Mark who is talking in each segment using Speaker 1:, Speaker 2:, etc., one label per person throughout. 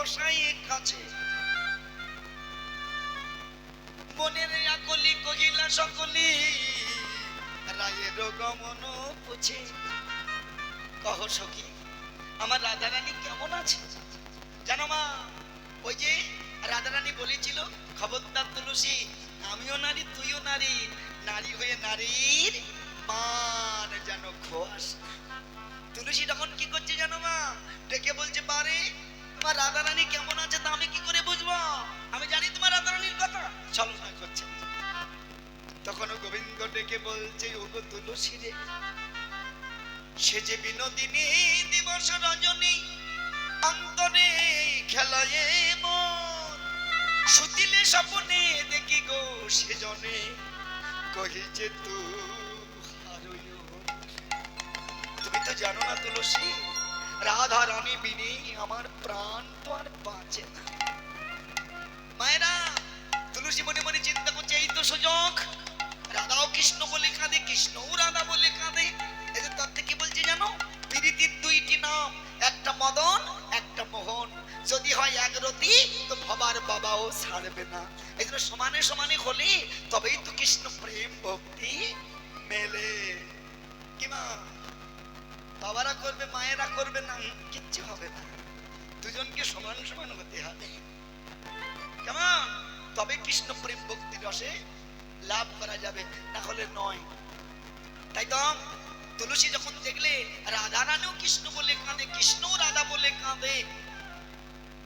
Speaker 1: গোসাই কাছে মনের আকলি কহিলা সকলি রায়ের গমন পুছে কহ সখী আমার রাধারানী কেমন আছে জানো মা ওই যে রাধারানী বলেছিল খবরদার তুলসী আমিও নারী তুইও নারী নারী হয়ে নারীর মান যেন খোয়াস তুলসী তখন কি করছে জানো মা ডেকে বলছে পারে তোমার রাধারানী কেমন আছে তা আমি কি করে বুঝবো আমি জানি তোমার রাধারানীর কথা ছলনা করছে তখন গোবিন্দ ডেকে বলছে ওগো তুলসী রে সে যে বিনোদিনী দিবস রজনী অন্তরে খেলায় মন সুতিলে স্বপ্নে দেখি গো সে জনে কহি যে তুমি তো জানো না তুলসী রাধা রানী বিনে আমার প্রাণ তো আর বাঁচে না মায়েরা তুলসী মনে মনে চিন্তা করছে এই তো সুযোগ রাধাও কৃষ্ণ বলে কাঁদে কৃষ্ণও রাধা বলে কাঁদে এদের তত্ত্বে কি বলছে জানো প্রীতির দুইটি নাম একটা মদন একটা মোহন যদি হয় এক রতি তো ভবার বাবাও ছাড়বে না এই জন্য সমানে সমানে হলে তবেই তো কৃষ্ণ প্রেম ভক্তি মেলে কি মা বাবারা করবে মায়েরা করবে না কিচ্ছু হবে না দুজনকে সমান সমান হতে হবে কেমন তবে কৃষ্ণ প্রেম ভক্তি রসে লাভ করা যাবে না হলে নয় তাই তো তুলসী যখন দেখলে রাধা রানীও কৃষ্ণ বলে কাঁদে কৃষ্ণও রাধা বলে কাঁদে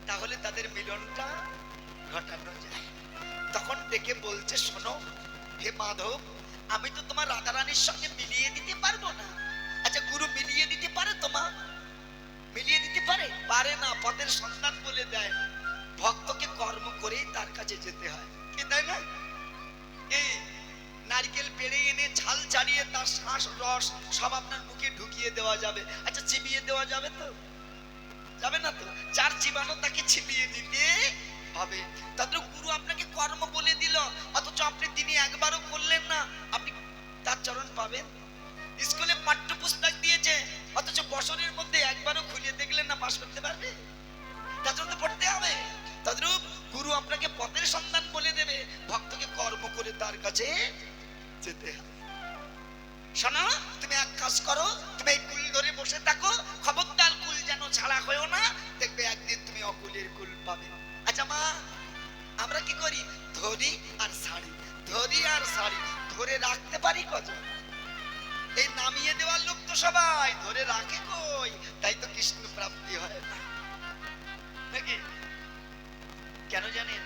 Speaker 1: তাহলে তাদের মিলনটা ঘটানো যায় তখন ডেকে বলছে শোনো হে মাধব আমি তো তোমার রাধা রানীর সঙ্গে মিলিয়ে দিতে পারবো না আচ্ছা গুরু মিলিয়ে দিতে পারে তোমার মিলিয়ে দিতে পারে পারে না পথের সন্ধান বলে দেয় ভক্তকে কর্ম করেই তার কাছে যেতে হয় কি তাই না এই নারকেল পেড়ে এনে ছাল ছাড়িয়ে তার শ্বাস রস সব আপনার মুখে ঢুকিয়ে দেওয়া যাবে আচ্ছা চিবিয়ে দেওয়া যাবে তো যাবে না তো যার জীবাণু তাকে চিবিয়ে দিতে হবে তাদের গুরু আপনাকে কর্ম বলে দিল অথচ আপনি তিনি একবারও করলেন না আপনি তার চরণ পাবেন স্কুলে পাঠ্যপুস্তক দিয়েছে অথচ বছরের মধ্যে একবারও খুলে দেখলেন না পাস করতে পারবে তার জন্য তো পড়তে হবে তদ্রূপ গুরু আপনাকে পথের সন্ধান বলে দেবে ভক্তকে কর্ম করে তার কাছে যেতে হবে শোনো তুমি এক কাজ করো তুমি এই কুল ধরে বসে থাকো খবরদার কুল যেন ছাড়া হয়েও না দেখবে একদিন তুমি অকুলের কুল পাবে আচ্ছা মা আমরা কি করি ধরি আর শাড়ি ধরে রাখতে পারি কত এই নামিয়ে দেওয়ার লোক তো সবাই ধরে রাখে কই তাই তো কৃষ্ণ প্রাপ্তি হয় না নাকি কেন জানেন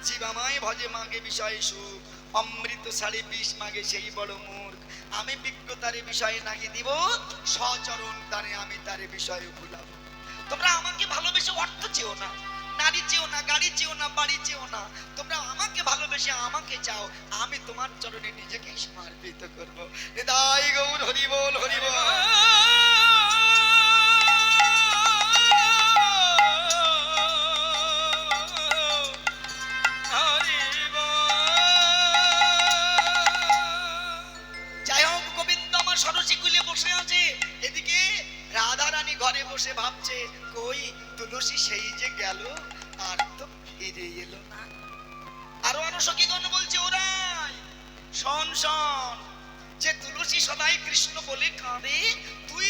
Speaker 1: জীবামায় ভজে মাগে বিষয় সুখ অমৃত শাড়ি বিষ মাগে সেই বড় মূর্খ আমি বিজ্ঞতারে বিষয়ে নাকি দিব সচরণ তারে আমি তারে বিষয়ে ভুলাবো তোমরা আমাকে ভালোবেসে অর্থ চেও না নারী চেও না গাড়ি চেও না বাড়ি চেও না তোমরা আমাকে ভালোবেসে আমাকে চাও আমি তোমার চরণে নিজেকে সমর্পিত করব হৃদয় গৌর হরি বল হরি বল ঘরে বসে ভাবছে কই তুলসী সেই যে গেল আর তো ফিরে এলো না আরো সখীগণ বলছে ওরাই শোন শোন যে তুলসী সদাই কৃষ্ণ বলে কাঁদে তুই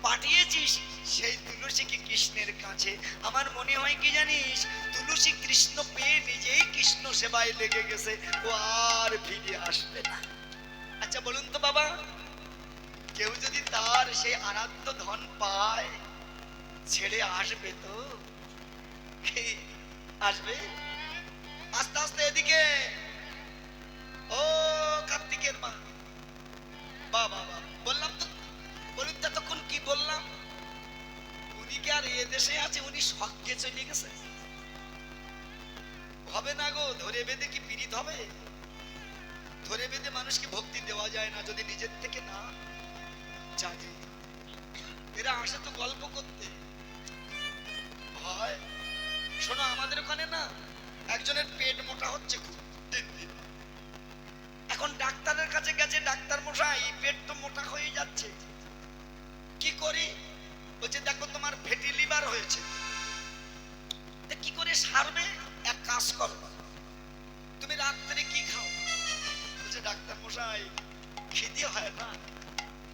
Speaker 1: পাঠিয়েছিস সেই তুলসীকে কৃষ্ণের কাছে আমার মনে হয় কি জানিস তুলসী কৃষ্ণ পেয়ে নিজেই কৃষ্ণ সেবায় লেগে গেছে ও আর ফিরে আসবে না আচ্ছা বলুন তো বাবা কেউ যদি তার সেই আরাধ্য ধন পায় ছেড়ে আসবে তো আসবে আস্তে আস্তে এদিকে ও কার্তিকের মা বাবা বললাম তো বলুন তো তখন কি বললাম উনি কি আর এ দেশে আছে উনি স্বর্গে চলে গেছে হবে না গো ধরে বেঁধে কি পীড়িত হবে ধরে বেঁধে মানুষকে ভক্তি দেওয়া যায় না যদি নিজের থেকে না জাগে এরা আসে তো গল্প করতে হয় শোনো আমাদের ওখানে না একজনের পেট মোটা হচ্ছে খুব দিন দিন এখন ডাক্তারের কাছে গেছে ডাক্তার মশাই পেট তো মোটা হয়ে যাচ্ছে কি করি বলছে দেখো তোমার ফ্যাটি লিভার হয়েছে নাই, খিদে হয় না,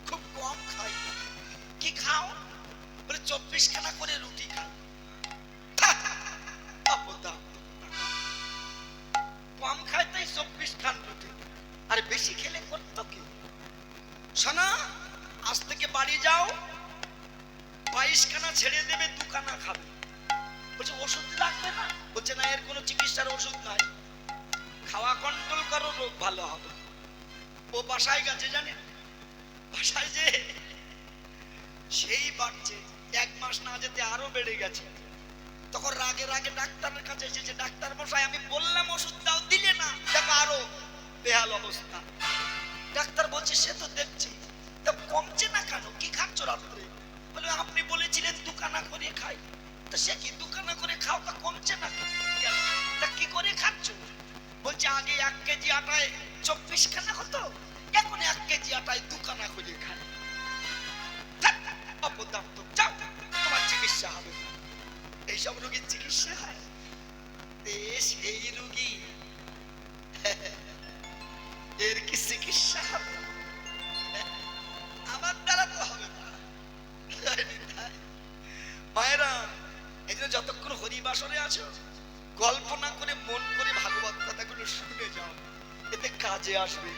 Speaker 1: খুব কম খাই। কি খাও? বলে 24 খানা করে রুটি খাই। কম খাই তাই 24 খান রুটি, আর বেশি খেলে করতো কি? শোনা, আজ থেকে বাড়ি যাও, 22 খানা ছেড়ে দেবে, 2 খানা খাবে। বলছে ওষুধ লাগবে না? বলছে না, এর কোনো চিকিৎসার ওষুধ নাই, খাওয়া কন্ট্রোল করো, রোগ ভালো হবে। ও বাসায় গেছে, জানেন, বাসায় যে সেই বাড়ছে, 1 মাস না যেতে আরো বেড়ে গেছে। তখন রাগে রাগে ডাক্তারের কাছে এসেছে, ডাক্তার মশাই আমি বললাম ওষুধ দাও, দিলে না, দেখো আরো বেহাল অবস্থা। ডাক্তার বলছে সে তো দেখছি, তা কমছে না কেন, কি খাচ্ছ রাত্রে? বলে আপনি বলেছিলেন 2 খানা করে খাই। তা সে কি 2 খানা করে খাও, তা কমছে না কেন? তা কি করে খাচ্ছ? বলছে আগে 1 কেজি আটায় 24 খানা হতো, এখন 1 কেজি আটায় 2 খানা করে খাই। অপদার্থ, যাও, তোমার চিকিৎসা হবে। এইসব রোগীর চিকিৎসা হয়? সেই রোগী, এর কি চিকিৎসা হবে? আমার দ্বারা তো হবে না। মায়েরা, এই জন্য যতক্ষণ হরিবাসরে আছো, গল্প না করে মন করে ভাগবত কথাগুলো শুনে যাও, এতে কাজে আসবে।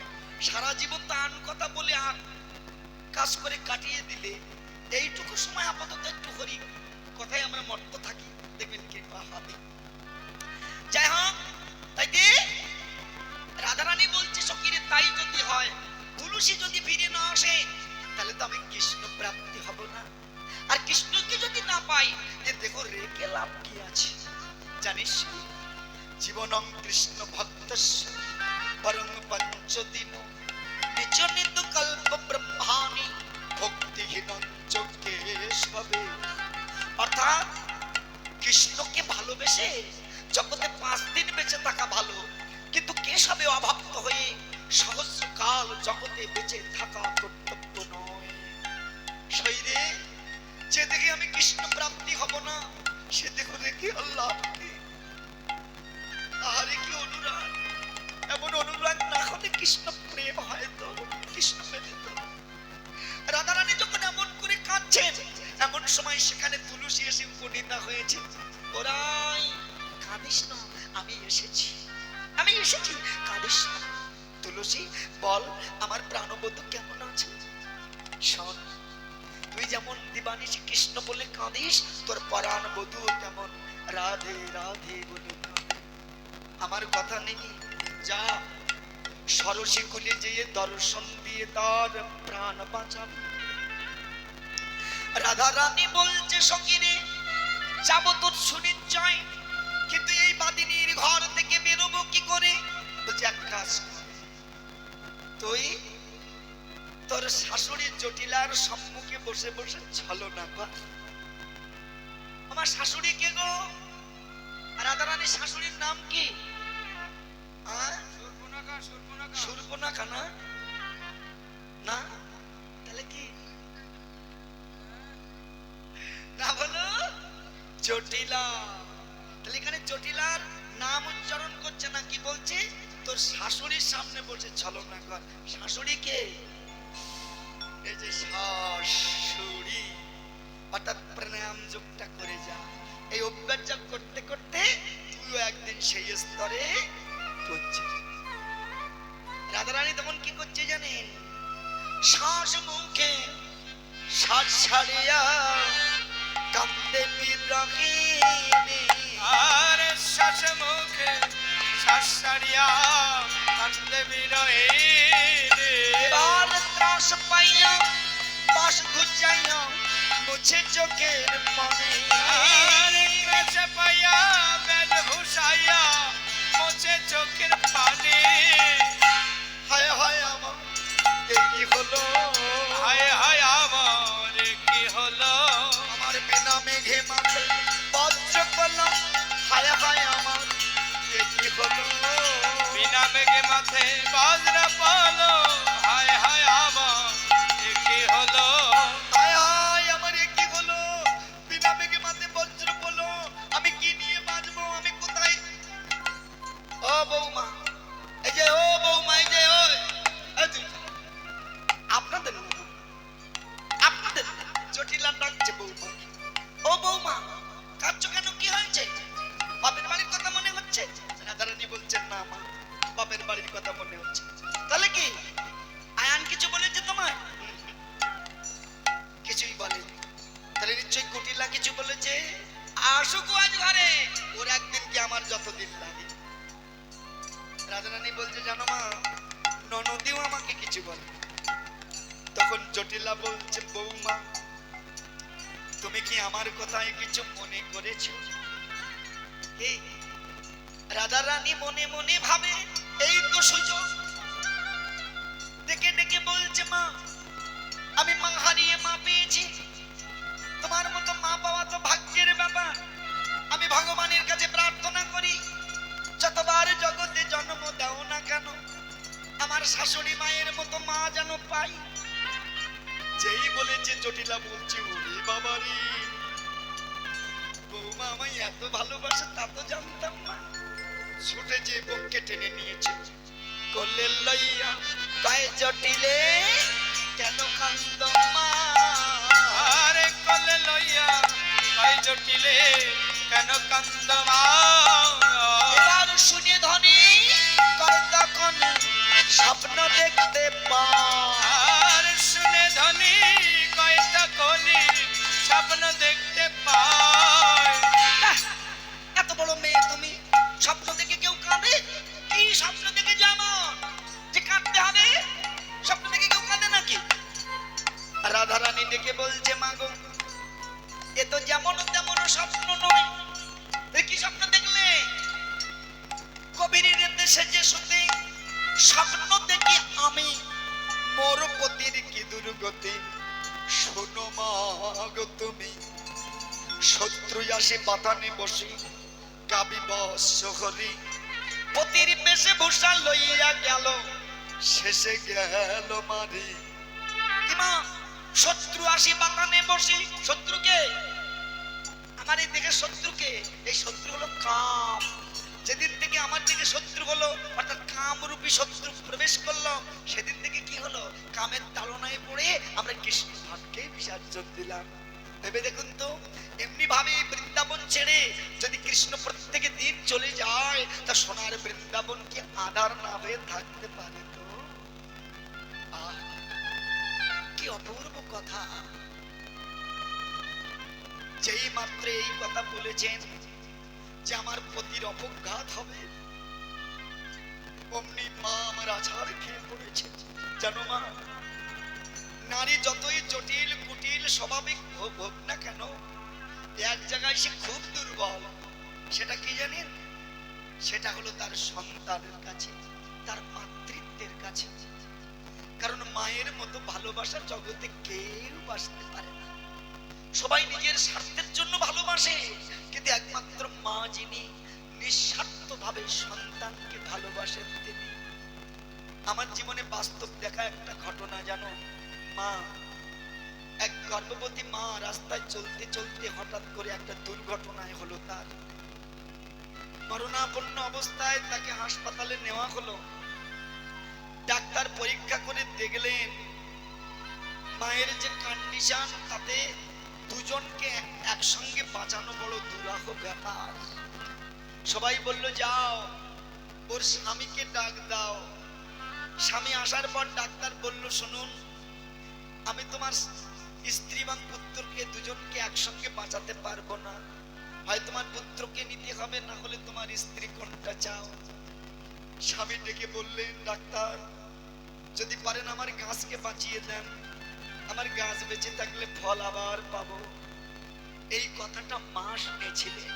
Speaker 1: সারা জীবন তো আন কথা বলে আন কাজ করে কাটিয়ে দিলে, এইটুকু সময় আপাতত একটু হরি কথায় আমরা মত্ত থাকি, দেখবেন কৃপা হবে। যাই হোক, তাই যে রাধারানী বলছে সখীরে, তাই যদি হয়, তুলসী যদি ফিরে না আসে, তাহলে তো আমি কৃষ্ণ প্রাপ্তি হব না। আর কৃষ্ণকে যদি না পাই, দেখো রেখে লাভ কি আছে? জানিস, জীবনং কৃষ্ণ ভক্তস্য পরং পঞ্চদিন নিচনিত কল্প ব্রহ্মাণি ভক্তিহীনং চ কেশবে। অর্থাৎ কৃষ্ণকে ভালোবেসে জগতে 5 দিন বেঁচে থাকা ভালো, কিন্তু কেশবে অভাপ্ত হয়ে সহস্রকাল জগতে বেঁচে থাকা কর্তব্য নয়। শরীরে যে দেখে আমি কৃষ্ণ প্রাপ্তি হব না, সে দেখো দেখি আল্লাহ, আহারে কি অনুরাগ! এমন অনুরাগ না হলে কৃষ্ণ প্রেম হয় তো, কৃষ্ণ প্রেম। রাধারানী যখন এমন করে কাঁদছেন, এমন সময় সেখানে তুলসী এসে উপনীতা হয়েছে। ওরাই কাঁদিস না, আমি এসেছি, আমি এসেছি, কাঁদিস না। তুলসী বল, আমার প্রাণবধূ কেমন আছে? শোন, তুই যেমন দিবানিশি কৃষ্ণ বলে কাঁদিস, তোর প্রাণবধূ তেমন রাধে রাধে বলে কাঁদে। আমার কথা নেই, যা সরসী কুলে যেয়ে দর্শন দিয়ে তার প্রাণ বাঁচাবি। রাধা রানী বলছে সখীরে, যাবো তোর সুনিশ্চয়, কিন্তু এই বাদিনীর ঘর থেকে বেরোবো কি করে? বলছে এক কাজ, তুই তোর শাশুড়ি জটিলার সম্মুখে বসে বসে ছলনা কর। আমার শাশুড়ি কে গো? রাধারানীর শাশুড়ির নাম কি? শূর্পণখা না? না, তাহলে কি? না বলো, জটিলা। তাহলে এখানে জটিলার নাম উচ্চারণ করছে না, কি বলছে? তোর শাশুড়ির সামনে বসে ছলনা কর। শাশুড়ি কে? এই যে শাশুড়ি, অর্থাৎ প্রণাম যোগটা করে যা। এই অভ্যাস করতে করতে তুইও একদিন সেই স্তরে পৌঁছিস। রাধারানী তখন কি করছে জানেন? শ্বাস মুখে শ্বাস ছাড়িয়া কান্দে বিরহিণী।
Speaker 2: আরে শ্বাস মুখে শ্বাস ছাড়িয়া কান্দে বিরহিণী।
Speaker 1: এবার ত্রাস পাইয়া পাশ ঘুচাইয়া মুছে চোখের পানি।
Speaker 2: আরে ত্রাস পাইয়া বেল ঘুষাইয়া মুছে চোখের পানি।
Speaker 1: হায় হায় আমার এ কি হলো?
Speaker 2: হায় হায় আমার এ কি হলো?
Speaker 1: আমার বিনা মেঘে মাঝে বজ্র পড়লো। হায় হায় আমার এ কি হলো?
Speaker 2: বিনা মেঘে মাথে বজ্র পড়লো। হায় হায় আমার এ কি হলো?
Speaker 1: হায় হায় আমার এ কি হলো? বিনা মেঘে মাঝে বজ্র পড়লো, আমি রাধারানী বলছে জানো মা, ননদিও আমাকে কিছু বলে। তখন জটিলা বলছে বৌমা, তুমি কি আমার কথায় কিছু মনে করেছো? এই রাধারানী মনে মনে ভাবে এই তো সুযোগ। ডেকে ডেকে বলছে মা, আমি মা হারিয়ে মা পেয়েছি, তোমার মতো মা পাওয়া তো ভাগ্যের ব্যাপার। আমি ভগবানের কাছে প্রার্থনা করি, যতবার জগতে জন্ম দাও না কেন আমার শাশুড়ি মায়ের মতো মা যেন পাই। যেই বলেছে জটিলা বলছে ওরে বাবারে, বৌমা আমায় এত ভালোবাসে তা তো জানতাম না। ছুটে যে বুককে টেনে নিয়েছে, করলে লইয়া গায়ে জটিলে কেন কান্দ মা।
Speaker 2: আরে কলে লইয়া গায়ে জটিলে কেন কান্দ মা।
Speaker 1: এবার শুনে ধনী কয় তখন স্বপ্ন দেখতে পায়।
Speaker 2: আর শুনে ধনী কয় তখনই স্বপ্ন দেখতে পায়।
Speaker 1: এত বড় মেয়ে তুমি, স্বপ্ন দেখে কেউ কাঁদে? কি স্বপ্ন দেখে যেমন যে কাঁদতে হবে? স্বপ্ন দেখে কেউ কাঁদে নাকি? রাধারানী ডেকে বলছে মাগো, এ তো যেমন তেমন স্বপ্ন নয়। কি স্বপ্ন দেখলে? কবিরের দেশে যে শুতে স্বপ্ন দেখি আমি, মোর পতির কি দুর্গতি। শোনো মা গো তুমি, শত্রু আসে বাতানে বসে কাবি বৎস হরি, পতির বেশে ভূষা লইয়া গেল শেষে গেল মারি। কি মা, শত্রু আসি বাতানে বসি, শত্রুকে আমার এই দিকে শত্রুকে, এই শত্রু হলো কাম। যেদিন থেকে আমার দিকে শত্রু হলো অর্থাৎ কামরূপী শত্রু প্রবেশ করলো, সেদিন থেকে কি হলো, কামের তাড়নায় পড়ে আমরা কৃষ্ণ ভাবকে বিসর্জন দিলাম। ভেবে দেখুন তো, এমনি ভাবে বৃন্দাবন ছেড়ে যদি কৃষ্ণ প্রত্যেক দিন চলে যায়, তা সোনার বৃন্দাবন কি আধার না হয়ে থাকতে পারে? তো কি অপূর্ব কথা। যেই মাত্র এই কথা বলেছেন যে আমার পতির অপঘাত হবে, অমনি মা আমার আছাড় খেয়ে পড়েছে। জানো মা, নারী যতই জটিল কুটিল স্বাভাবিক হোক না কেন, এক জায়গায় সে খুব দুর্বল। সেটা কি জানেন? সেটা হলো তার সন্তানের কাছে, তার মাতৃত্বের কাছে। কারণ মায়ের মতো ভালোবাসা জগতে কেউ বাসতে পারে না। সবাই নিজের স্বার্থের জন্য ভালোবাসে, কিন্তু একমাত্র মা যিনি নিঃস্বার্থ ভাবে সন্তানকে ভালোবাসেন তিনি। আমার জীবনে বাস্তব দেখা একটা ঘটনা জানো মা, এক গর্ভবতী মা রাস্তায় চলতে চলতে হঠাৎ করে একটা দুর্ঘটনায় হলো, তার মরণাপন্ন অবস্থায় তাকে হাসপাতালে নেওয়া হলো। ডাক্তার পরীক্ষা করে দেখলেন মায়ের যে কন্ডিশন, তাতে দুজনকে একসঙ্গে বাঁচানো বড় দুরাহ ব্যাপার। সবাই বলল যাও ওর স্বামীকে ডাক দাও। স্বামী আসার পর ডাক্তার বলল শুনুন, আমি তোমার স্ত্রী এবং পুত্রকে দুজনকে একসঙ্গে বাঁচাতে পারবো না, হয় তোমার পুত্রকে নিতে হবে, না হলে তোমার স্ত্রী কোনটা চাও। স্বামী ডেকে বললেন ডাক্তার যদি পারেন আমার গাছকে বাঁচিয়ে দেন, আমার গাছ বেঁচে থাকলে ফল আবার পাবো। এই কথাটা মা শুনেছিলেন।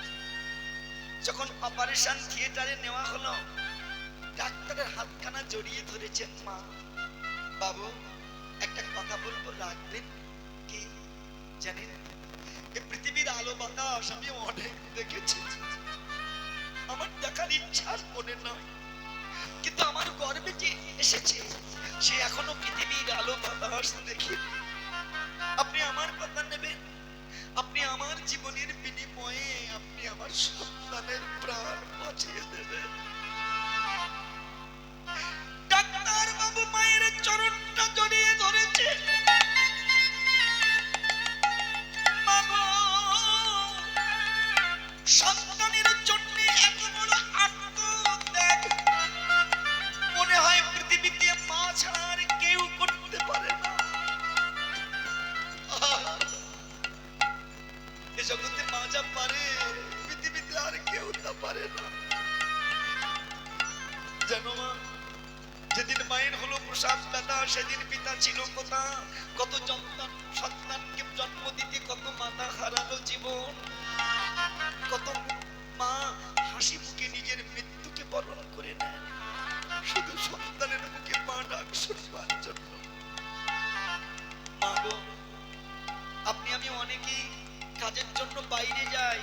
Speaker 1: যখন অপারেশন থিয়েটারে নেওয়া হলো, ডাক্তারের হাতখানা জড়িয়ে ধরেছেন মা, বাবু একটা কথা বলবো রাখবেন? কি জানেন, এই পৃথিবীর আলো বাতাস আমি অনেক দেখেছি, আমার দেখার ইচ্ছা মনে নয়, কিন্তু আমার গর্বে যে এসেছে সে এখনো পৃথিবীর আলো বাতাস দেখেনি। আপনি আমার কথা নেবেন, আপনি আমার জীবনের বিনিময়ে আপনি আমার সন্তানের প্রাণ বাঁচিয়ে দেবেন। ডাক্তার বাবু মায়ের চরণটা জড়িয়ে ধরেছে। বাবু সন্তানের জন্য এত বড় আত্মত্যাগ মনে হয় পৃথিবীতে মা ছাড়া আর কেউ করতে পারে না। এ জগতে মা যা পারে পৃথিবীতে আর কেউ তা পারে না। জানো মা, যেদিন মায়ের হলো প্রসাদ দাদা সেদিন পিতা ছিল কোথা, কত সন্তানকে জন্ম দিতে কত মাতা হারালো জীবন, কত মা হাসি মুখে নিজের মৃত্যুকে বরণ করে নেন শুধু সন্তানের মুখে মা ডাক শুনবার জন্য। মা গো, আপনি আমি অনেকেই কাজের জন্য বাইরে যাই,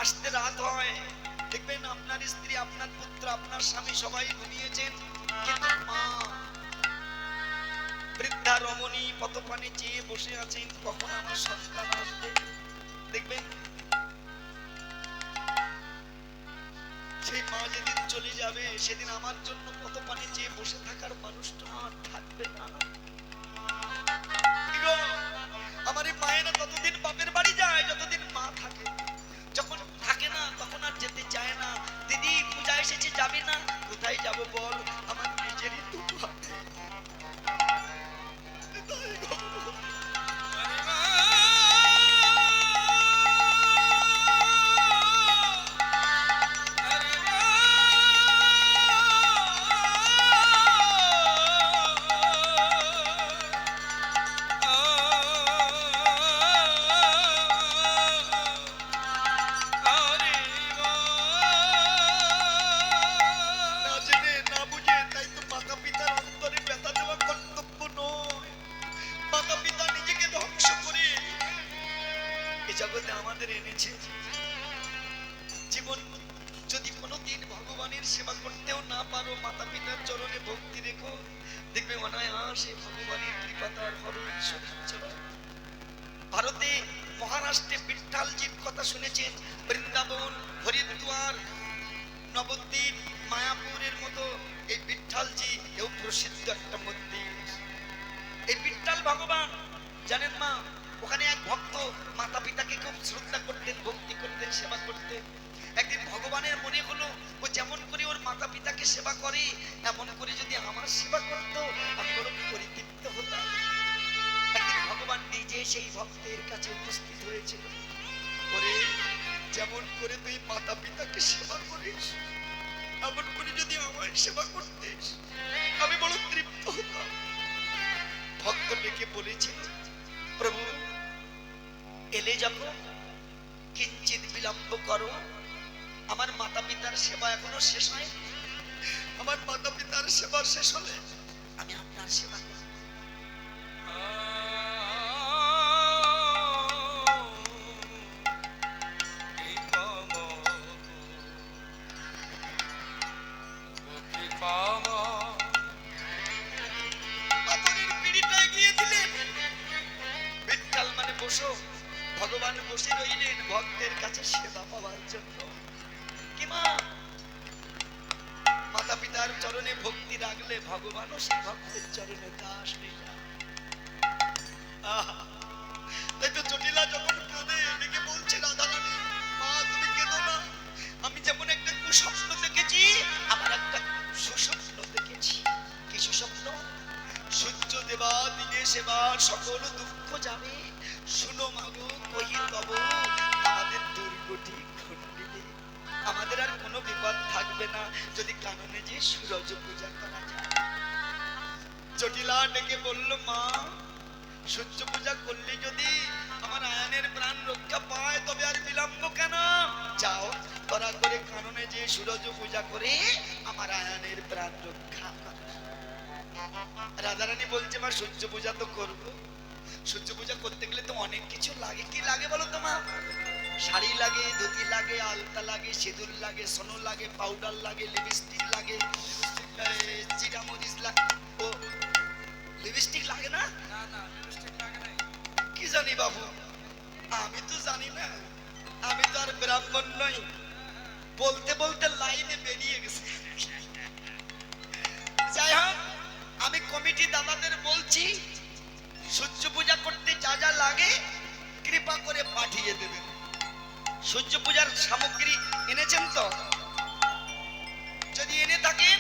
Speaker 1: আসতে রাত হয়, দেখবেন আপনার স্ত্রী আপনার পুত্র আপনার স্বামী সবাই ঘুমিয়েছেন, কিন্তু মা বৃদ্ধা রমণী পথপানে চেয়ে বসে আছেন কখন আমার সন্তান আসবে। দেখবেন সেই মা যেদিন চলে যাবে সেদিন আমার জন্য পথপানে চেয়ে বসে থাকার মানুষটা আর থাকবে না। কি গো, আমার এই মায়েরা ততদিন বাপের বাড়ি যায় যতদিন মা থাকে, যখন থাকে না তখন আর যেতে চায় না। দিদি পূজা এসেছে যাবে না, কোথায় যাব বল, আমার নিজেরই দুঃখ হবে। জগতে আমাদের এনেছে, জীবন যদি কোনোদিন ভগবানের সেবা করতেও না পারো, মাতা পিতার চরণে ভক্তি রেখো, দেখবে অনায়াসে ভগবানের কৃপা তার ভারতে মহারাষ্ট্রে বিঠ্ঠালজির কথা শুনেছেন, বৃন্দাবন, হরিদ্বার, নবদ্বীপ, মায়াপুরের মতো এই বিঠ্ঠালজি এও প্রসিদ্ধ একটা মন্দির। এই বিঠ্ঠাল ভগবান জানেন মা, ওখানে এক ভক্ত মাতা পিতাকে খুব শ্রদ্ধা করতেন, ভক্তি করতেন, সেবা করতেন। একদিন ভগবানের মনে হলো ও যেমন করে ওর মাতা পিতাকে সেবা করে এমন করে যদি আমার সেবা করতো আমি বড় পরিতৃপ্ত হতাম। একদিন ভগবান নিজে সেই ভক্তের কাছে উপস্থিত হয়েছিল, ওরে যেমন করে তুই মাতা পিতাকে সেবা করিস এমন করে যদি আমার সেবা করতিস আমি বড় তৃপ্ত হতাম। ভক্ত ডেকে বলেছিল, প্রভু এলে যখন কিঞ্চিত বিলম্ব করো, আমার মাতা পিতার সেবা এখনো শেষ হয়, আমার মাতা পিতার সেবা শেষ হলে আমি আপনার সেবা করব। ভগবান বসে রইলেন ভক্তের কাছে সেবা পাওয়ার জন্য। কি মা, মাতা পিতার চরণে ভক্তি রাখলে ভগবানও সেই ভক্তের চরণে দাস হয়ে যায়। তাই তো জটিলা যখন কাঁদে ডেকে বলছে, রাধারানী মা তুমি কেঁদো না, আমি যেমন একটা কুস্বপ্ন দেখেছি আবার একটা সুস্বপ্ন দেখেছি। কি সুস্বপ্ন? সূর্য দেবা দিনে সেবা সকল দুঃখ যাবে, শুনো মাগো কহি তব আমাদের দুর্গতি ঘটিবে, আমাদের আর কোনো বিপদ থাকবে না যদি কাননে যে সূরজ পূজা করা যায়। জটিলা ডেকে বলল, মা সূর্য পূজা করলে যদি আমার আয়ানের প্রাণ রক্ষা পায় তবে আর বিলম্ব কেন, যাও করা করে কাননে যে সূরজ পূজা করে আমার আয়ানের প্রাণ রক্ষা করে। রাধারানী বলছে, মা সূর্য পূজা তো করবো, সূর্য পূজা করতে গেলে তো অনেক কিছু লাগে। কি লাগে বলো তো মা? শাড়ি লাগে, ধুতি লাগে, আলতা লাগে, সিঁদুর লাগে, সোনো লাগে, পাউডার লাগে, লিপস্টিক লাগে, জিরা মরিচ লাগে। ও লিপস্টিক লাগে না? কি জানি বাবু, আমি তো জানি না, আমি তো আর ব্রাহ্মণ নই, বলতে বলতে লাইনে বেরিয়ে গেছে। যাই হোক, আমি কমিটি দাদাদের বলছি সূর্য পূজা করতে যা যা লাগে কৃপা করে পাঠিয়ে দেবেন। সূর্য পূজার সামগ্রী এনেছেন তো? যদি এনে থাকেন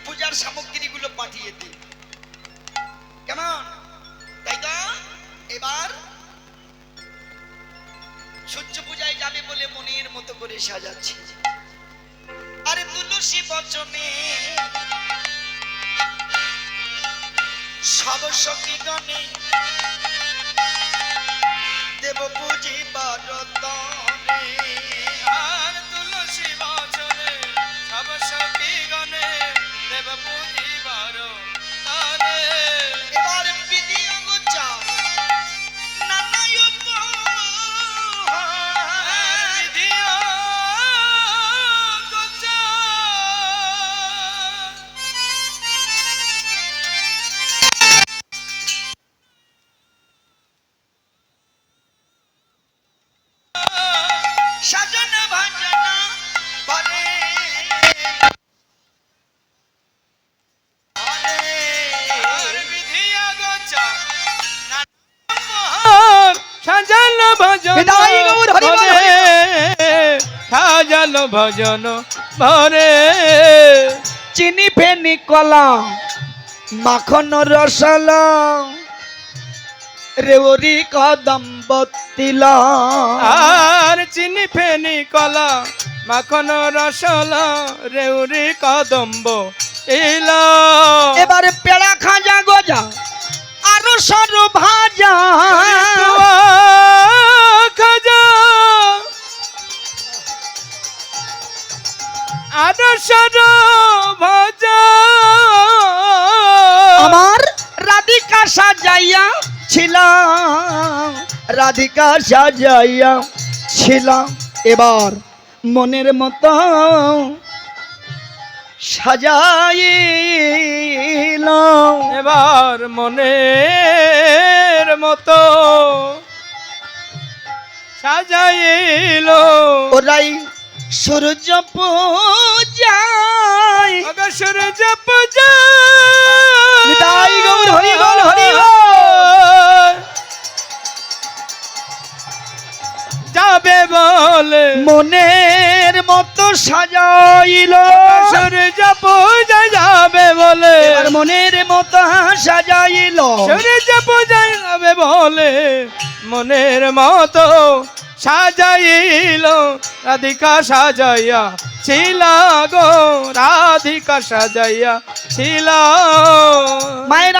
Speaker 1: পূজার সামগ্রীগুলো পাঠিয়ে দিন, কেমন? তাই তো এবার সূর্য পূজায় যাবে বলে মনের মতো করে সাজাচ্ছে। আরে তুলসী বচনে সব সখী গণে দেব পুজিবার তনে।
Speaker 2: আর তুলসী বচনে সব সখী গণে দেব পুজিবার তনে।
Speaker 1: এবার বিধি অগোচর নানা উপহার
Speaker 2: দিও গোচর।
Speaker 1: সাজানা ভাজানা বারে
Speaker 2: আর বিধিয়া গোচর সাজানো ভজন
Speaker 1: বিদায় গৌর হরি বল, হরি
Speaker 2: সাজানো ভজন ভরে।
Speaker 1: চিনি ফেনি কলা মাখন রসলা রেওরি কদম্ব তিলা।
Speaker 2: আর চিনি ফেনি কলা মাখন রসলা রেউরি কদম্ব ইলা।
Speaker 1: এবারে পেড়া খাজা গজা আরো সরু ভাজা
Speaker 2: খাজা আদর্শর ভজা।
Speaker 1: আমার রাধিকা সাজাইয়া ছিলাম, রাধিকা সাজাইয়া ছিলাম, এবার মনের মতো সাজাইলাম।
Speaker 2: এবার মনের মতো সাজাইল।
Speaker 1: ওরাই সূর্য পূজায়
Speaker 2: সূর্য পূজা
Speaker 1: নিতাই গৌর হরি বল, হরি বল।
Speaker 2: যাবে বলে
Speaker 1: মনের মতো সাজাইল,
Speaker 2: সূর্য পূজা যাবে বলে।
Speaker 1: এবার মনের মতো সাজাইল।
Speaker 2: সূর্য পূজা যাবে বলে মনের মতো সাজাইল। রাধিকা সাজাইয়া ছিলা গো, রাধিকা সাজাইয়া ছিলা।
Speaker 1: মায়ের